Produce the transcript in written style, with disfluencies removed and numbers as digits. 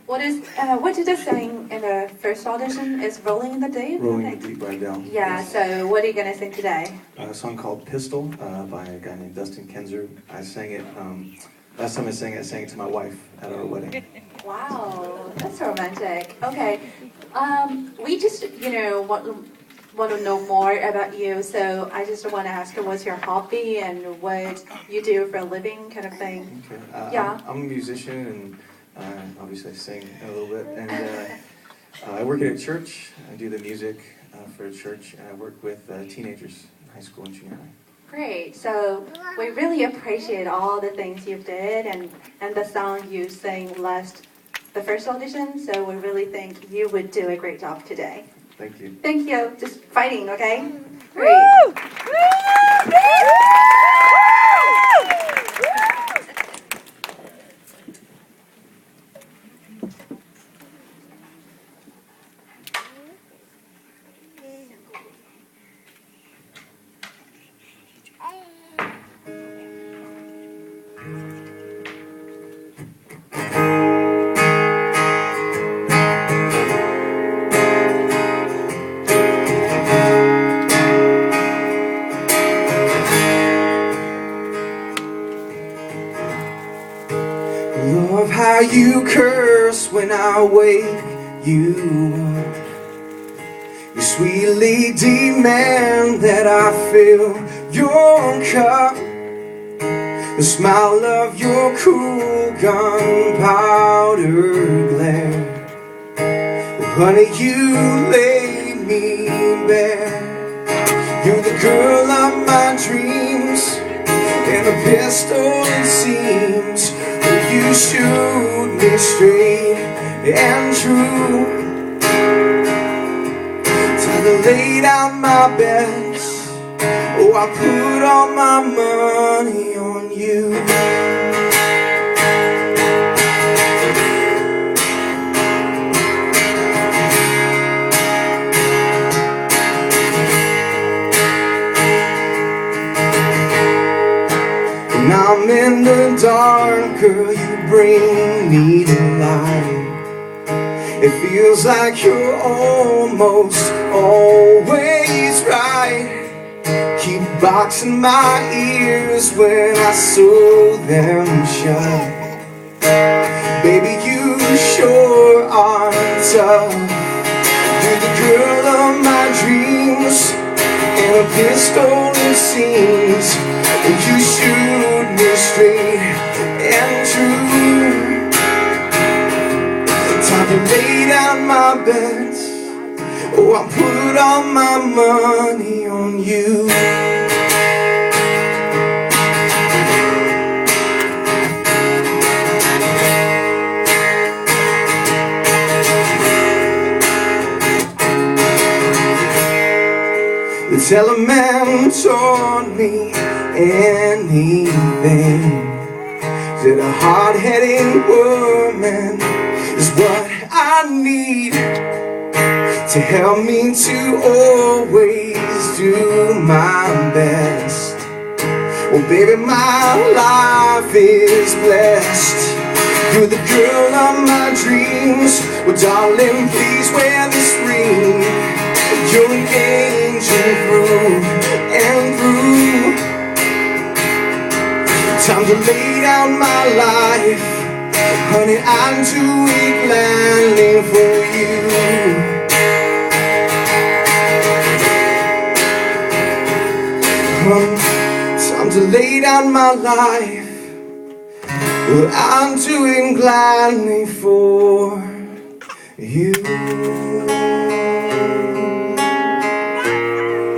What did you sing in the first audition? Is Rolling in the Deep? Rolling in the Deep right now. Yeah, Yes. so what are you going to sing today? A song called Pistol by a guy named Dustin Kenzer. I sang it, last time I sang it to my wife at our wedding. Wow, that's romantic. Okay, we just, want to know more about you, so I just want to ask what's your hobby and what you do for a living kind of thing. Okay. Yeah. I'm a musician and obviously I sing a little bit. And I work at a church. I do the music for a church, and I work with teenagers in high school and junior high. Great. So we really appreciate all the things you did and the song you sang the first audition. So we really think you would do a great job today. Thank you. Thank you. Just fighting, okay? Great. Love how you curse when I wake you up. You sweetly demand that I fill your cup. The smile of your cool gunpowder glare. Oh, honey, you lay me bare. You're the girl of my dreams, and a pistol it seems. You shoot me straight and true. Time to lay down my bets. Oh, I put all my money on you. When I'm in the dark, girl, you bring me to light. It feels like you're almost always right. Keep boxing my ears when I sew them shut. Baby, you sure are tough. You're the girl of my dreams, and a pistol it seems. And you shoot me straight and true. Time to lay down my bets. Oh, I put all my money on you. The teleman taught me anything. Said a hard-headed woman is what I need to help me to always do my best. Well, baby, my life is blessed. You're the girl of my dreams. Well, darling, please wear this ring. You're an angel through and through. Time to lay down my life. Honey, I'd do it gladly for you. Time to lay down my life. Well, I'm doing gladly for you.